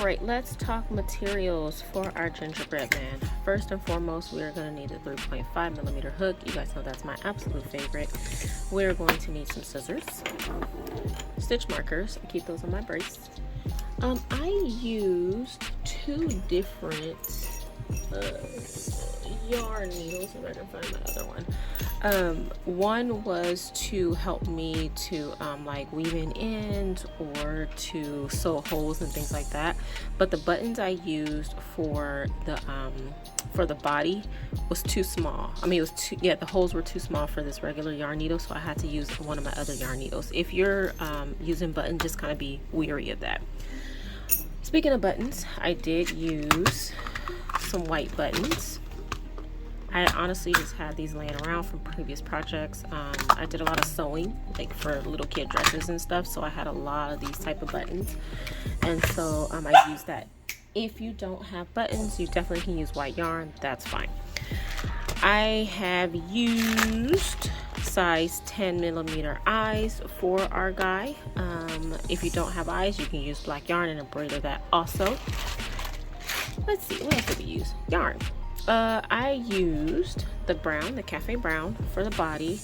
Alright, let's talk materials for our gingerbread man. First and foremost, we're going to need a 3.5mm hook. You guys know that's my absolute favorite. We're going to need some scissors, stitch markers. I keep those on my brace. I used two different yarn needles, if I can find my other one. One was to help me to like weave in ends or to sew holes and things like that, but the buttons I used for the body was too small. I mean, it was too, yeah, the holes were too small for this regular yarn needle, so I had to use one of my other yarn needles. If you're using buttons, just kind of be weary of that. Speaking of buttons, I did use some white buttons. I honestly just had these laying around from previous projects. I did a lot of sewing, like for little kid dresses and stuff, so I had a lot of these type of buttons, and so I used that. If you don't have buttons, you definitely can use white yarn. That's fine. I have used size 10mm eyes for our guy. If you don't have eyes, you can use black yarn and embroider that also. Let's see, what else did we use? Yarn. I used the brown, the cafe brown for the body.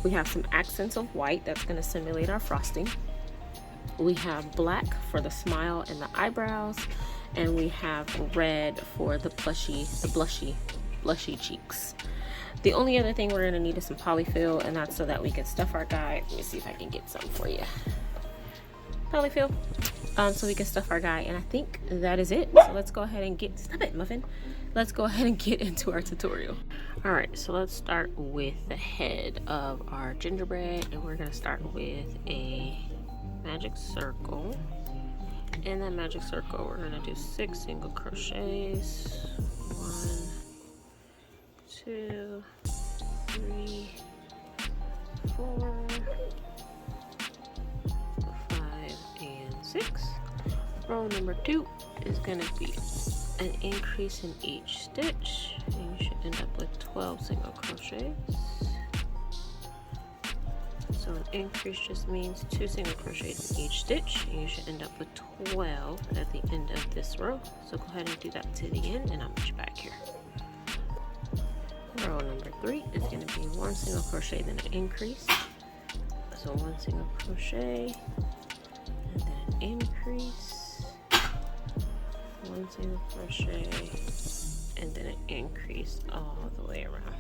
We have some accents of white that's going to simulate our frosting. We have black for the smile and the eyebrows, and we have red for the blushy cheeks. The only other thing we're going to need is some polyfill, and that's so that we can stuff our guy. Let me see if I can get some for you. Polyfill. So we can stuff our guy, and I think that is it. So let's go ahead and get, stop it, Muffin. Let's go ahead and get into our tutorial. All right, so let's start with the head of our gingerbread, and we're gonna start with a magic circle. In that magic circle, we're gonna do 6 single crochets. 1, 2, 3, 4, 5, and 6. Row number 2 is going to be an increase in each stitch, and you should end up with 12 single crochets. So an increase just means 2 single crochets in each stitch, and you should end up with 12 at the end of this row. So go ahead and do that to the end, and I'll meet you back here. Row number 3 is going to be 1 single crochet, then an increase. So 1 single crochet, and then an increase. 1 single crochet, and then an increase all the way around.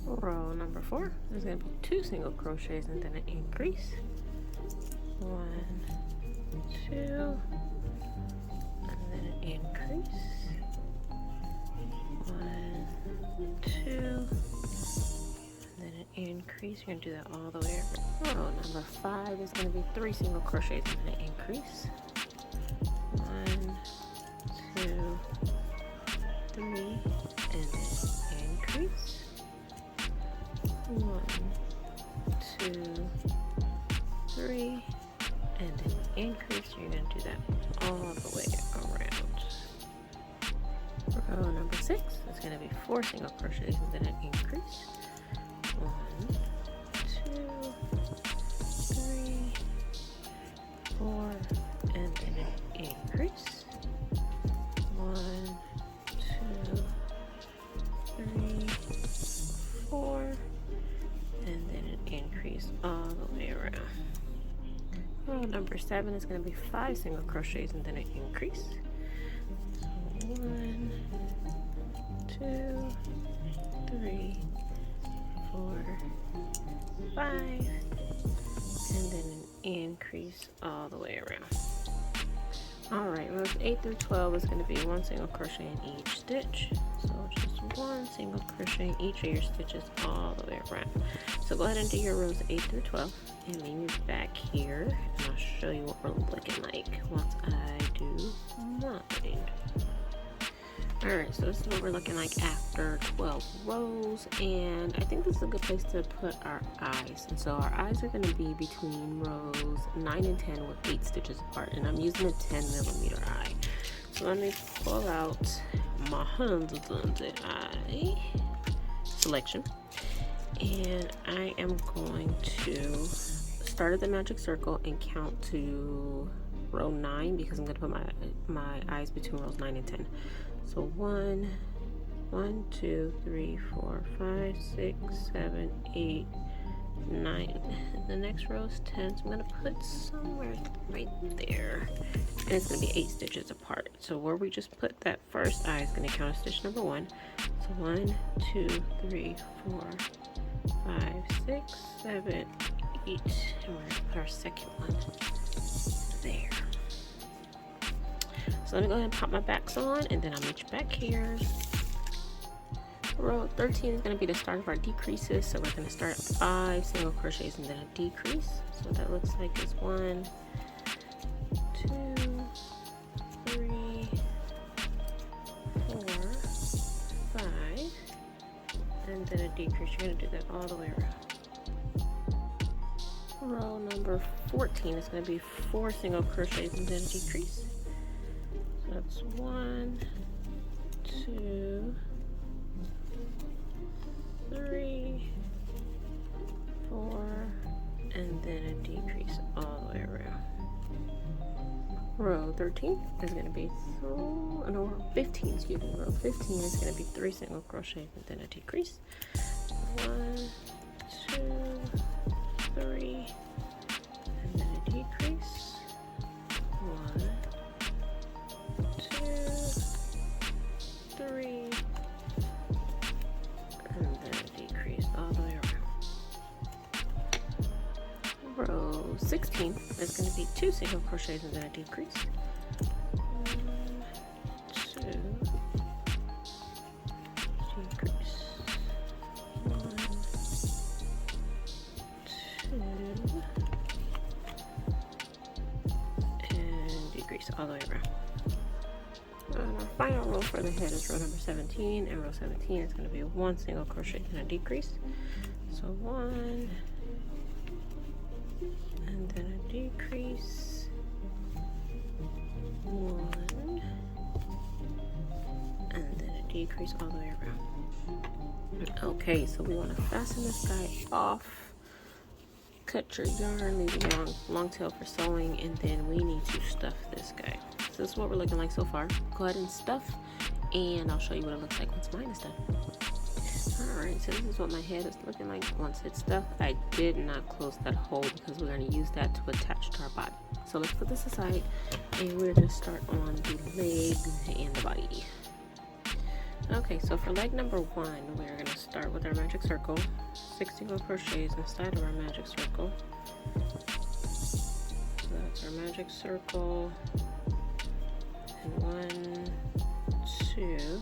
Row number 4 is going to be 2 single crochets and then an increase. 1, 2, and then an increase. 1, 2, and then an increase. You're going to do that all the way around. Row number 5 is going to be 3 single crochets and then an increase. 1, 2, 3, and then increase. 1, 2, 3, and then increase. You're going to do that all the way around. Row number 6 is going to be 4 single crochets and then an increase. 1, 2, 3, 4, and then an increase. 1, 2, 3, 4, and then an increase all the way around. Row number 7 is going to be 5 single crochets and then an increase. So 1, 2, 3, 4, 5, and then an increase all the way around. Alright, rows 8 through 12 is going to be 1 single crochet in each stitch. So just 1 single crochet in each of your stitches all the way around. So go ahead and do your rows 8 through 12 and meet me back here, and I'll show you what we're looking like once I do mine. Alright, so this is what we're looking like after 12 rows, and I think this is a good place to put our eyes. And so our eyes are going to be between rows 9 and 10 with 8 stitches apart, and I'm using a 10mm eye. So let me pull out my 100 eye selection, and I am going to start at the magic circle and count to row 9 because I'm going to put my eyes between rows 9 and 10. So 1, 2, 3, 4, 5, 6, 7, 8, 9. The next row is 10, so I'm going to put somewhere right there. And it's going to be 8 stitches apart. So where we just put that first eye is going to count as stitch number 1. So 1, 2, 3, 4, 5, 6, 7, 8. And we're going to put our second one there. So I'm going to go ahead and pop my backs on, and then I'll meet you back here. Row 13 is going to be the start of our decreases. So we're going to start 5 single crochets and then a decrease. So what that looks like is 1, 2, 3, 4, 5, and then a decrease. You're going to do that all the way around. Row number 14 is going to be 4 single crochets and then a decrease. So that's 1, 2, 3, 4, and then a decrease all the way around. Row 13 is going to be 15, excuse me. Row 15 is going to be 3 single crochets and then a decrease. 1, 2, 3, and then a decrease. 1, 2, 3, and then a decrease all the way around. Row 16 is going to be 2 single crochets and then a decrease. 1, 2, decrease. 1, 2, and decrease all the way around. Our final row for the head is row number 17, and row 17 is going to be 1 single crochet and a decrease. So 1, and then a decrease, 1, and then a decrease all the way around. Okay, so we want to fasten this guy off. Cut your yarn, leave a long tail for sewing, and then we need to stuff this guy. So this is what we're looking like so far. Go ahead and stuff, and I'll show you what it looks like once mine is done. Alright, so this is what my head is looking like once it's stuffed. I did not close that hole because we're going to use that to attach to our body. So let's put this aside, and we're going to start on the legs and the body. Okay, so for leg number 1, we're going to start with our magic circle. 6 single crochets inside of our magic circle. So that's our magic circle. And 1, 2,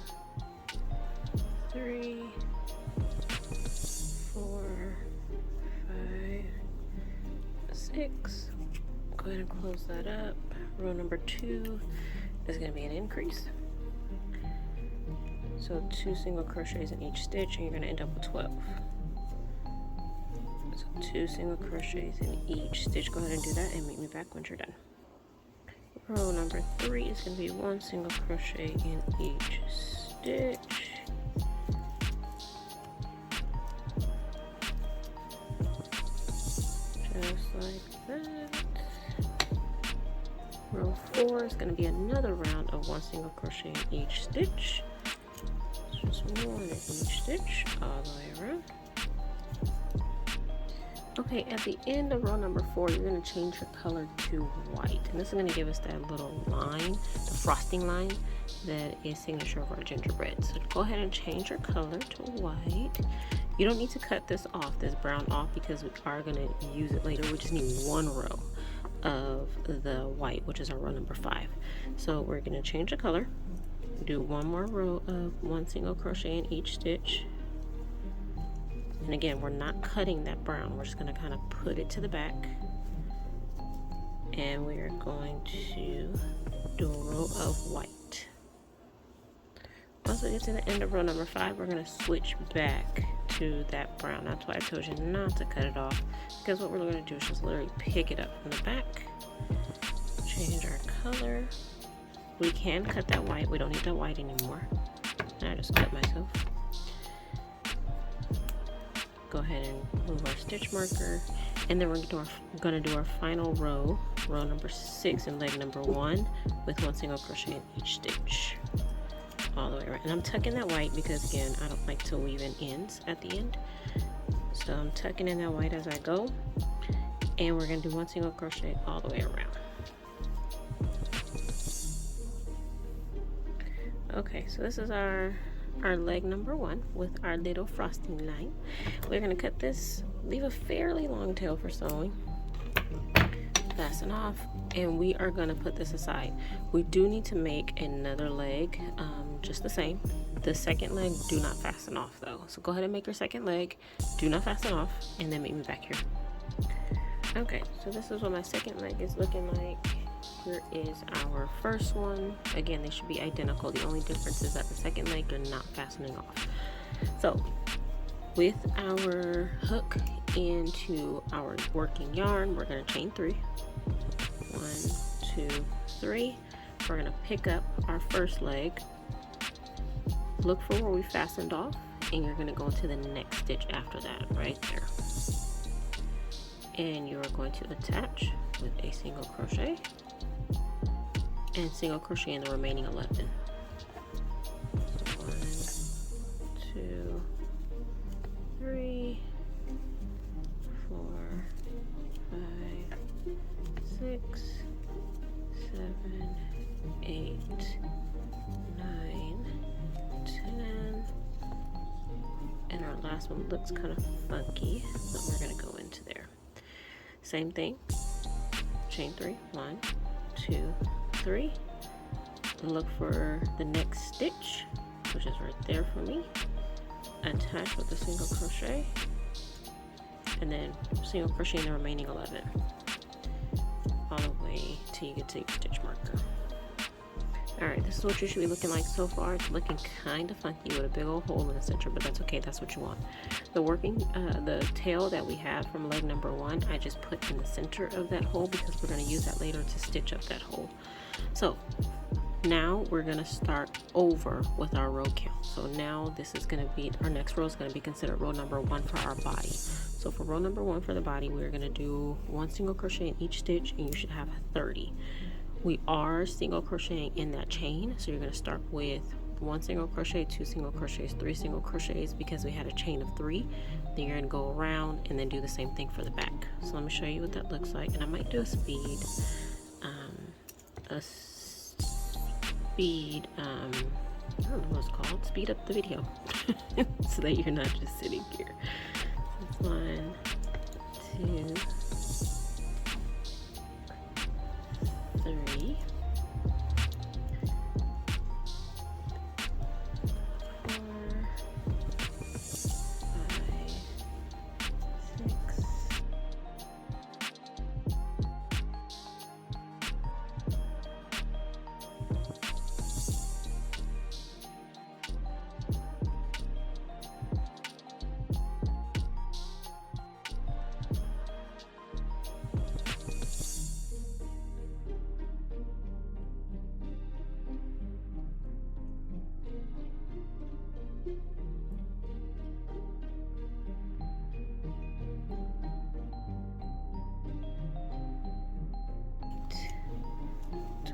3, 4, 5, 6. Go ahead and close that up. Row number 2 is going to be an increase. So 2 single crochets in each stitch, and you're going to end up with 12. So 2 single crochets in each stitch. Go ahead and do that and meet me back when you're done. Row number 3 is going to be 1 single crochet in each stitch. Just like that. Row 4 is going to be another round of 1 single crochet in each stitch. Just 1 in each stitch all the way around. Okay, at the end of row number 4, you're going to change your color to white. And this is going to give us that little line, the frosting line, that is signature of our gingerbread. So go ahead and change your color to white. You don't need to cut this off, this brown off, because we are going to use it later. We just need 1 row of the white, which is our row number 5. So we're going to change the color. Do 1 more row of 1 single crochet in each stitch. And again, we're not cutting that brown. We're just going to kind of put it to the back. And we are going to do a row of white. Once we get to the end of row number 5, we're going to switch back to that brown. That's why I told you not to cut it off, because what we're going to do is just literally pick it up from the back, change our color. We can cut that white. We don't need that white anymore. And I just cut myself. Go ahead and move our stitch marker, and then we're going to do our final row row number 6 in leg number 1 with 1 single crochet in each stitch all the way around. And I'm tucking that white because again, I don't like to weave in ends at the end. So I'm tucking in that white as I go, and we're going to do 1 single crochet all the way around. Okay, so this is our leg number 1 with our little frosting line. We're going to cut this, leave a fairly long tail for sewing, fasten off, and we are going to put this aside. We do need to make another leg, just the same. The second leg, do not fasten off though. So go ahead and make your second leg, do not fasten off, and then meet me back here. Okay, so this is what my second leg is looking like. Here is our first one. Again, they should be identical. The only difference is that the second leg are not fastening off. So with our hook into our working yarn, we're going to chain 3. 1, 2, 3. We're going to pick up our first leg, look for where we fastened off, and you're going to go into the next stitch after that, right there. And you're going to attach with a single crochet and single crochet in the remaining 11. So 1, 2, 3, 4, 5, 6, 7, 8, 9, 10, and our last one looks kind of funky, but we're going to go into there. Same thing, chain 3, 1, 2, 3. Look for the next stitch, which is right there for me. Attach with a single crochet, and then single crochet in the remaining 11, all the way till you get to your stitch marker. Alright, this is what you should be looking like so far. It's looking kind of funky with a big old hole in the center, but that's okay, that's what you want. The tail that we have from leg number 1, I just put in the center of that hole because we're going to use that later to stitch up that hole. So now we're going to start over with our row count. So now this is going to be, our next row is going to be considered row number 1 for our body. So for row number 1 for the body, we're going to do 1 single crochet in each stitch, and you should have 30. We are single crocheting in that chain, so you're going to start with 1 single crochet, 2 single crochets, 3 single crochets because we had a chain of 3. Then you're going to go around and then do the same thing for the back. So let me show you what that looks like, and I might do a speed, I don't know what it's called, speed up the video so that you're not just sitting here. So it's 1, 2, 3, 4, 5, 6,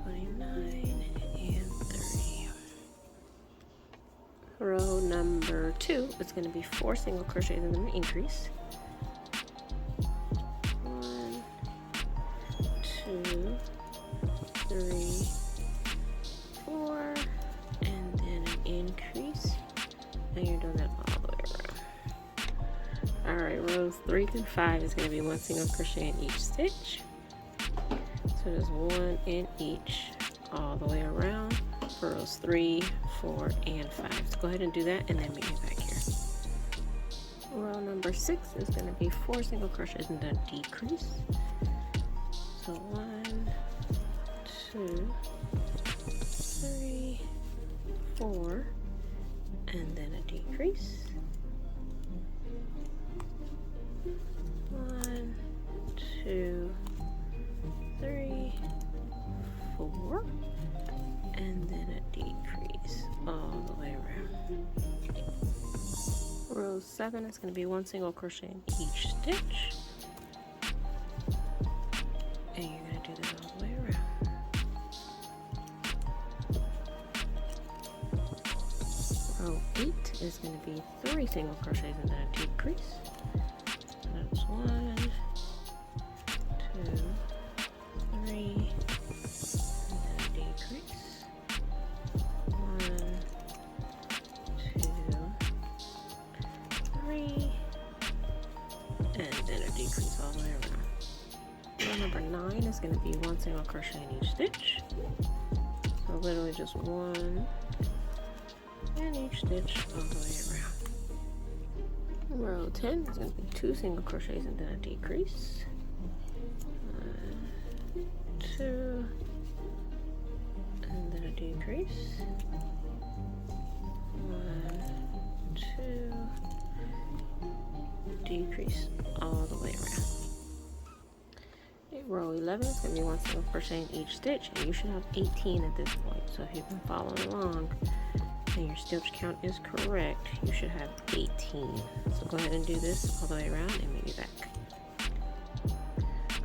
29, and 30. Row number 2 is going to be 4 single crochets and then an increase. 1, 2, 3, 4, and then an increase, and you're doing that all the way around. Alright, rows 3 through 5 is going to be 1 single crochet in each stitch. So there's 1 in each all the way around for rows 3, 4, and 5. So go ahead and do that and then meet me back here. Row number 6 is going to be 4 single crochets and then a decrease. So 1, 2, 3, 4, and then a decrease. 1, 2, 3, 4, and then a decrease all the way around. Row 7 is going to be 1 single crochet in each stitch, and you're going to do the is going to be 3 single crochets and then a decrease. That's 1, 2, 3, and then a decrease. 1, 2, 3, and then a decrease all the way around. Row number 9 is going to be 1 single crochet in each stitch. So literally just 1 in each stitch all the way around. Row 10 is going to be 2 single crochets and then a decrease. 1, 2, and then a decrease. 1, 2, decrease all the way around. Row 11 is going to be 1 single crochet in each stitch, and you should have 18 at this point. So if you've been following along and your stitch count is correct, you should have 18. So go ahead and do this all the way around and meet me back.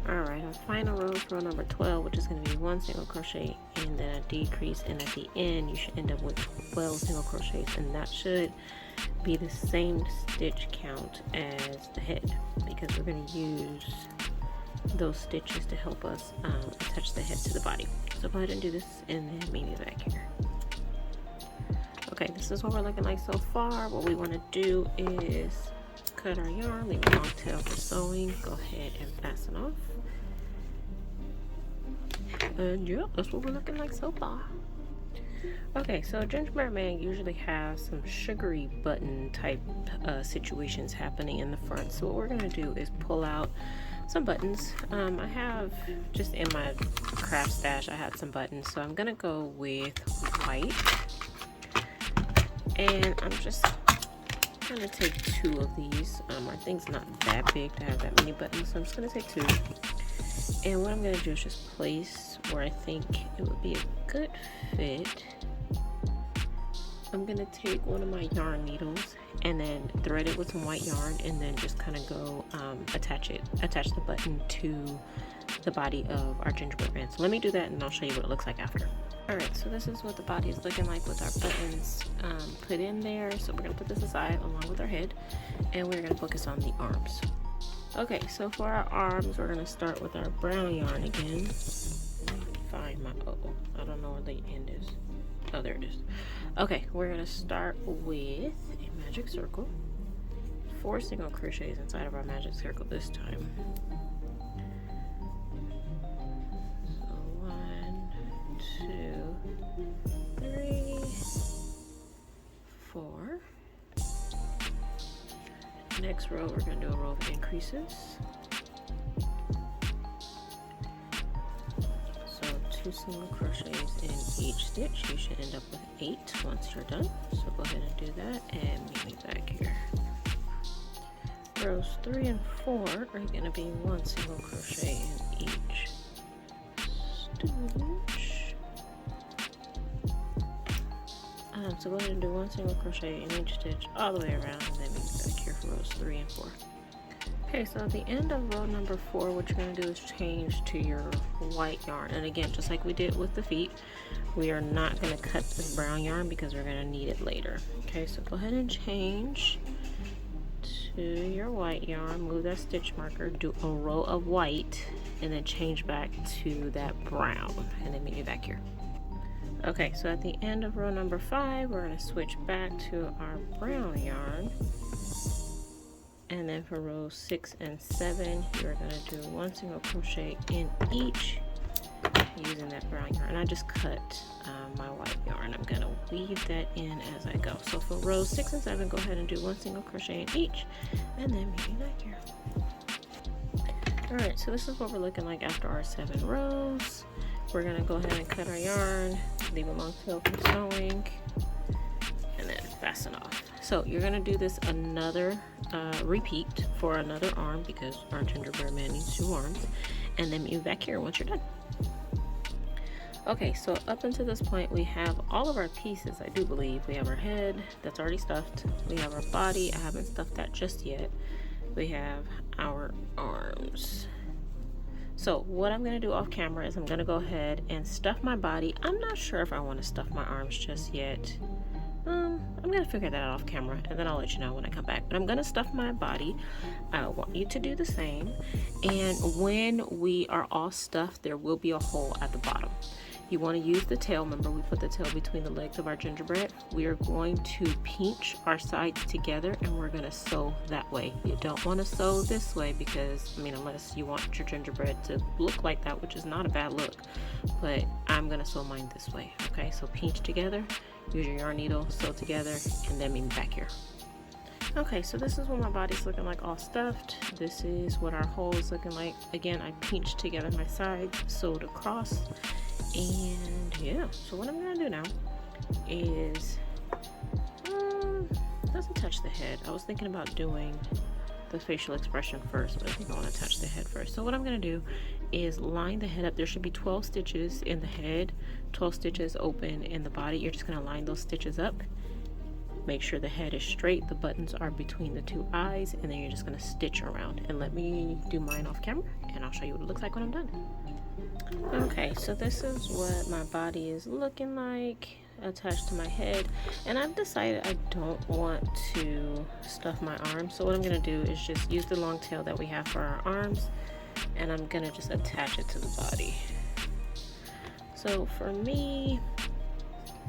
Alright, our final row is row number 12, which is going to be 1 single crochet and then a decrease, and at the end you should end up with 12 single crochets, and that should be the same stitch count as the head, because we're going to use those stitches to help us attach the head to the body. So go ahead and do this and then meet me back here. Okay, this is what we're looking like so far. What we want to do is cut our yarn, leave a long tail for sewing, go ahead and fasten off. And yeah, that's what we're looking like so far. Okay, so Gingerbread Man usually has some sugary button type situations happening in the front. So what we're going to do is pull out some buttons. I have just in my craft stash, I had some buttons, so I'm gonna go with white, and I'm just gonna take 2 of these. My thing's not that big to have that many buttons, so I'm just gonna take 2. And what I'm gonna do is just place where I think it would be a good fit. I'm gonna take one of my yarn needles and then thread it with some white yarn, and then just kind of go attach the button to the body of our gingerbread man. So let me do that and I'll show you what it looks like after. Alright, so this is what the body is looking like with our buttons put in there. So we're gonna put this aside along with our head, and we're gonna focus on the arms. Okay, so for our arms, we're gonna start with our brown yarn again. Find my, I don't know where the end is. Oh, there it is. Okay, we're gonna start with a magic circle. 4 single crochets inside of our magic circle this time. So 1, 2, 3, 4. Next row, we're gonna do a row of increases. So 2 single crochets in each stitch. You should end up with 8 once you're done. So go ahead and do that and meet me back here. Rows 3 and 4 are going to be 1 single crochet in each stitch. So go ahead and do 1 single crochet in each stitch all the way around, and then meet me back here for rows 3 and 4. Okay, so at the end of row number 4, what you're going to do is change to your white yarn. And again, just like we did with the feet, we are not going to cut this brown yarn because we're going to need it later. Okay, so go ahead and change to your white yarn, move that stitch marker, do a row of white, and then change back to that brown, and then meet me back here. Okay, so at the end of row number 5, we're going to switch back to our brown yarn. And then for rows 6 and 7, you're going to do 1 single crochet in each using that brown yarn. And I just cut my white yarn. I'm going to weave that in as I go. So for rows 6 and 7, go ahead and do 1 single crochet in each, and then meet me back here. Alright, so this is what we're looking like after our 7 rows. We're going to go ahead and cut our yarn, leave a long tail for sewing, and then fasten off. So you're going to do this another repeat for another arm, because our gingerbread man needs 2 arms, and then meet you back here once you're done. Okay, so up until this point we have all of our pieces. I do believe we have our head that's already stuffed, we have our body, I haven't stuffed that just yet, we have our arms. So what I'm going to do off camera is I'm going to go ahead and stuff my body. I'm not sure if I want to stuff my arms just yet. I I'm gonna figure that out off camera, and then I'll let you know when I come back. But I'm gonna stuff my body. I want you to do the same. And when we are all stuffed, there will be a hole at the bottom. You want to use the tail. Remember, we put the tail between the legs of our gingerbread. We are going to pinch our sides together, and we're going to sew that way. You don't want to sew this way because, I mean, unless you want your gingerbread to look like that, which is not a bad look, but I'm going to sew mine this way. Okay, so pinch together, use your yarn needle, sew together, and then meet me back here. Okay, so this is what my body's looking like, all stuffed. This is what our hole is looking like. Again, I pinched together my sides, sewed across. And yeah, so what I'm gonna do now is doesn't touch the head. I was thinking about doing the facial expression first, but I think I want to touch the head first. So what I'm gonna do is line the head up. There should be 12 stitches in the head, 12 stitches open in the body. You're just gonna line those stitches up. Make sure the head is straight, the buttons are between the two eyes, and then you're just gonna stitch around. And let me do mine off camera, and I'll show you what it looks like when I'm done. Okay, so this is what my body is looking like attached to my head, and I've decided I don't want to stuff my arms. So what I'm gonna do is just use the long tail that we have for our arms, and I'm gonna just attach it to the body. So for me,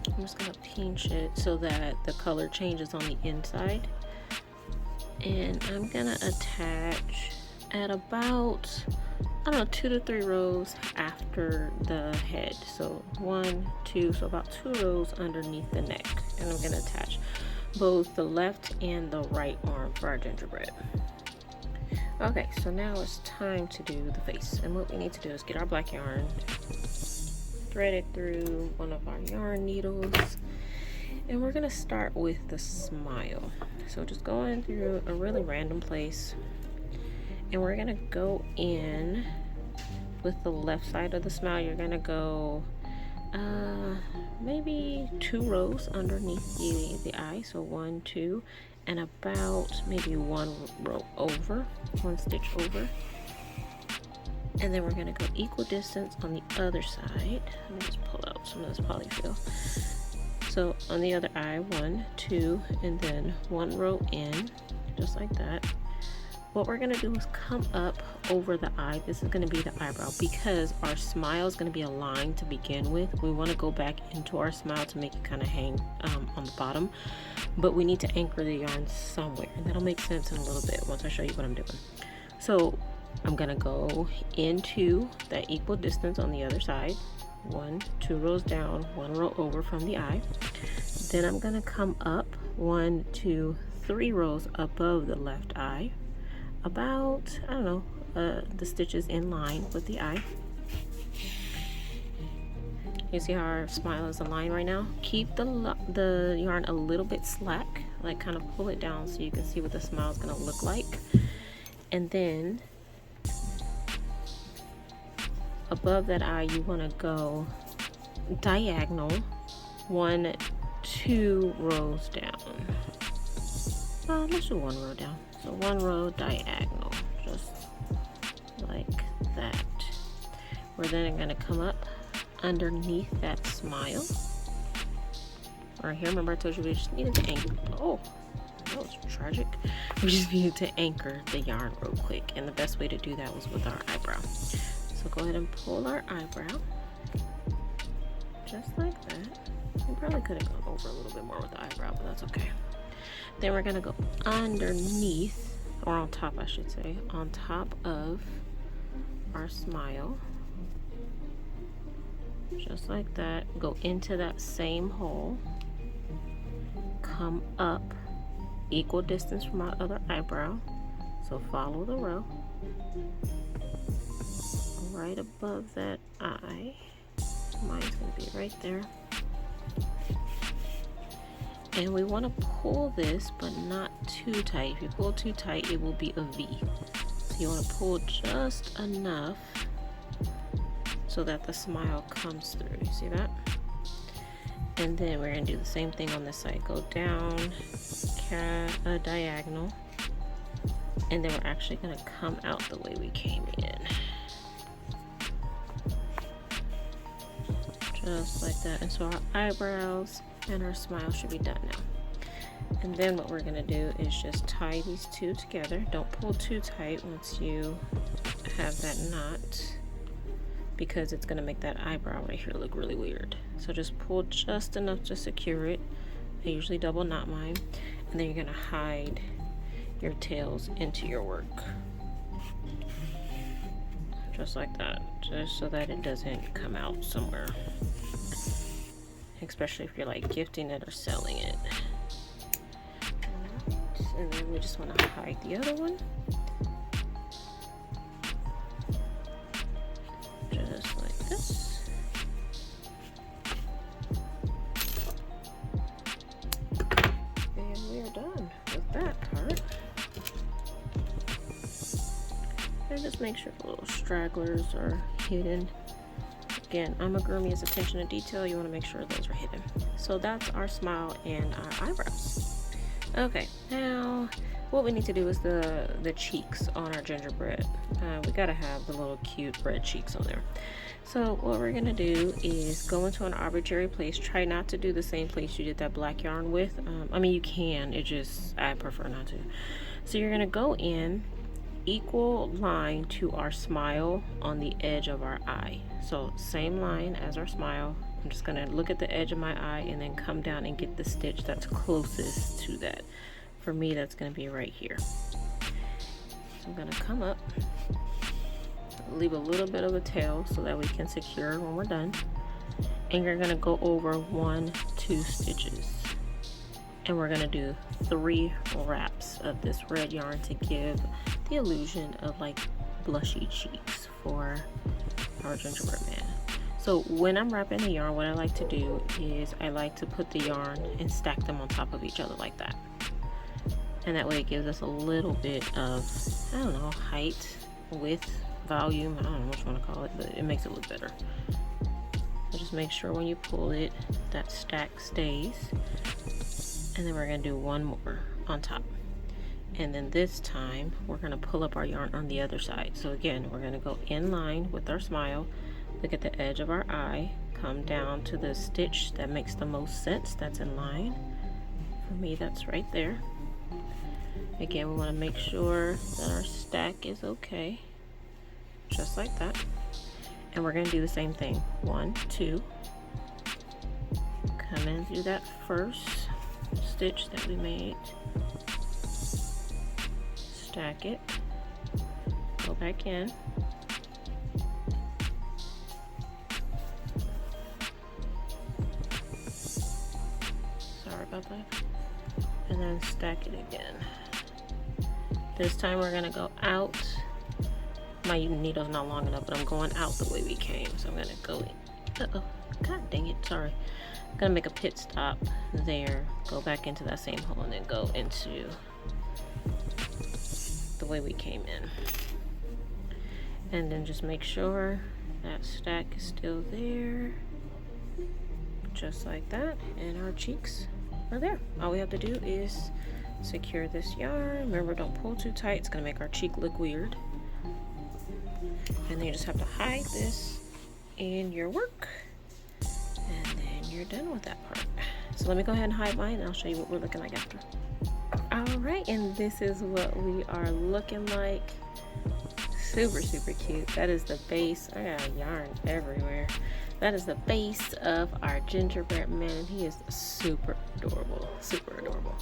I'm just gonna pinch it so that the color changes on the inside, and I'm gonna attach at about, I don't know, 2 to 3 rows after the head. So 1, 2, so about 2 rows underneath the neck. And I'm gonna attach both the left and the right arm for our gingerbread. Okay, so now it's time to do the face. And what we need to do is get our black yarn, thread it through one of our yarn needles, and we're gonna start with the smile. So just going through a really random place, and we're gonna go in with the left side of the smile. You're gonna go maybe 2 rows underneath the eye, so 1, 2, and about maybe 1 row over, 1 stitch over. And then we're gonna go equal distance on the other side. Let me just pull out some of this polyfill. So on the other eye, 1, 2, and then 1 row in, just like that. What we're gonna do is come up over the eye. This is gonna be the eyebrow, because our smile is gonna be a line to begin with. We wanna go back into our smile to make it kind of hang on the bottom, but we need to anchor the yarn somewhere, and that'll make sense in a little bit once I show you what I'm doing. So I'm gonna go into that equal distance on the other side, 1, 2 rows down, 1 row over from the eye. Then I'm gonna come up 1, 2, 3 rows above the left eye, about, I don't know, the stitches in line with the eye. You see how our smile is aligned right now? Keep the yarn a little bit slack, like kind of pull it down so you can see what the smile is gonna look like. And then above that eye, you wanna go diagonal 1, 2 rows down. Let's do 1 row down. So 1 row diagonal, just like that. We're then gonna come up underneath that smile. Right here, remember I told you we just needed to anchor. Oh, that was tragic. We just needed to anchor the yarn real quick, and the best way to do that was with our eyebrow. So go ahead and pull our eyebrow, just like that. We probably could have gone over a little bit more with the eyebrow, but that's okay. Then we're gonna go underneath, or on top I should say, on top of our smile. Just like that. Go into that same hole. Come up equal distance from our other eyebrow. So follow the row. Right above that eye. Mine's gonna be right there. And we want to pull this, but not too tight. If you pull too tight, it will be a V. So you want to pull just enough so that the smile comes through. You see that? And then we're going to do the same thing on this side. Go down, diagonal, and then we're actually going to come out the way we came in. Just like that. And so our eyebrows and our smile should be done now. And then what we're gonna do is just tie these two together. Don't pull too tight once you have that knot, because it's gonna make that eyebrow right here look really weird. So just pull just enough to secure it. I usually double knot mine. And then you're gonna hide your tails into your work. Just like that, just so that it doesn't come out somewhere. Especially if you're like gifting it or selling it. And then we just want to hide the other one. Just like this. And we are done with that part. And just make sure the little stragglers are hidden. Again, amigurumi's attention to detail. You want to make sure those are hidden. So that's our smile and our eyebrows. Okay, now what we need to do is the cheeks on our gingerbread. We gotta have the little cute red cheeks on there. So what we're gonna do is go into an arbitrary place. Try not to do the same place you did that black yarn with. I mean, you can, I prefer not to. So you're gonna go in equal line to our smile on the edge of our eye. So same line as our smile. I'm just gonna look at the edge of my eye and then come down and get the stitch that's closest to that. For me, that's gonna be right here. So I'm gonna come up, leave a little bit of a tail so that we can secure when we're done. And you're gonna go over 1, 2 stitches. And we're gonna do 3 wraps of this red yarn to give the illusion of like blushy cheeks for our gingerbread man. So when I'm wrapping the yarn, what I like to do is I like to put the yarn and stack them on top of each other like that. And that way it gives us a little bit of, I don't know, height, width, volume, I don't know what you want to call it, but it makes it look better. So just make sure when you pull it, that stack stays. And then we're gonna do 1 more on top. And then this time, we're gonna pull up our yarn on the other side. So again, we're gonna go in line with our smile, look at the edge of our eye, come down to the stitch that makes the most sense, that's in line. For me, that's right there. Again, we wanna make sure that our stack is okay, just like that. And we're gonna do the same thing. 1, 2, come in through that first stitch that we made, stack it, go back in, sorry about that, and then stack it again. This time we're gonna go out. My needle's not long enough, but I'm going out the way we came, so I'm gonna go in. Uh-oh, god dang it, sorry. I'm gonna make a pit stop there, go back into that same hole, and then go into the way we came in. And then just make sure that stack is still there, just like that, and our cheeks are there. All we have to do is secure this yarn. Remember, don't pull too tight, it's gonna make our cheek look weird. And then you just have to hide this in your work, and then you're done with that part. So let me go ahead and hide mine, and I'll show you what we're looking like after. All right, and this is what we are looking like. Super, super cute. That is the base. I got yarn everywhere. That is the base of our gingerbread man. He is super adorable, super adorable.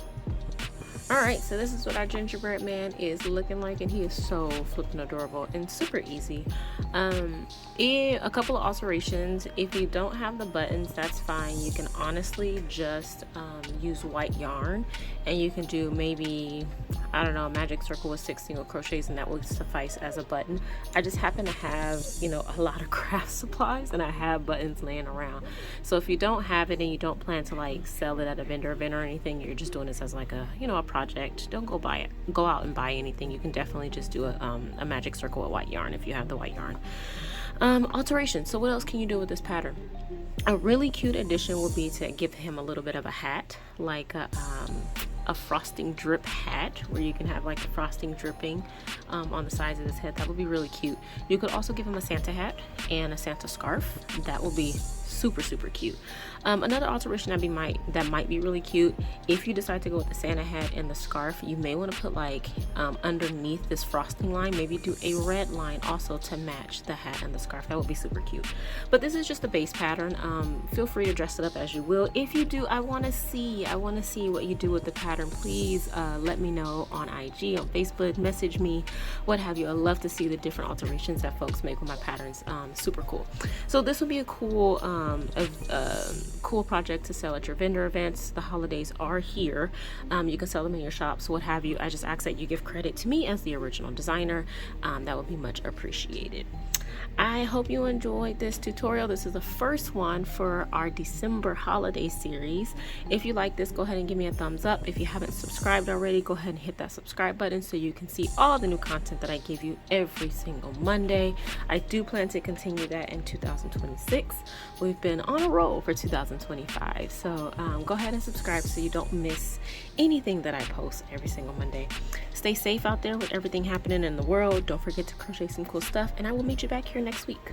All right, so this is what our gingerbread man is looking like, and he is so flippin' adorable and super easy. A couple of alterations. If you don't have the buttons, that's fine. You can honestly just use white yarn, and you can do maybe, I don't know, a magic circle with 6 single crochets, and that would suffice as a button. I just happen to have, you know, a lot of craft supplies, and I have buttons laying around. So if you don't have it and you don't plan to like sell it at a vendor event or anything, you're just doing this as like a, you know, a project, don't go out and buy anything. You can definitely just do a magic circle with white yarn if you have the white yarn. Alteration. So what else can you do with this pattern? A really cute addition would be to give him a little bit of a hat, like a frosting drip hat, where you can have like the frosting dripping on the sides of his head. That would be really cute. You could also give him a Santa hat and a Santa scarf. That would be super cute. Another alteration that might be really cute, if you decide to go with the Santa hat and the scarf, you may want to put like underneath this frosting line, maybe do a red line also to match the hat and the scarf. That would be super cute. But this is just the base pattern. Feel free to dress it up as you will. If you do, I want to see what you do with the pattern. Please let me know on IG, on Facebook, message me, what have you. I love to see the different alterations that folks make with my patterns. Super cool. So this would be a cool cool project to sell at your vendor events. The holidays are here. You can sell them in your shops, what have you. I just ask that you give credit to me as the original designer. That would be much appreciated. I hope you enjoyed this tutorial. This is the first one for our December holiday series. If you like this, go ahead and give me a thumbs up. If you haven't subscribed already, go ahead and hit that subscribe button so you can see all the new content that I give you every single Monday. I do plan to continue that in 2026. We've been on a roll for 2025. So go ahead and subscribe so you don't miss anything that I post every single Monday. Stay safe out there with everything happening in the world. Don't forget to crochet some cool stuff, and I will meet you back here next week.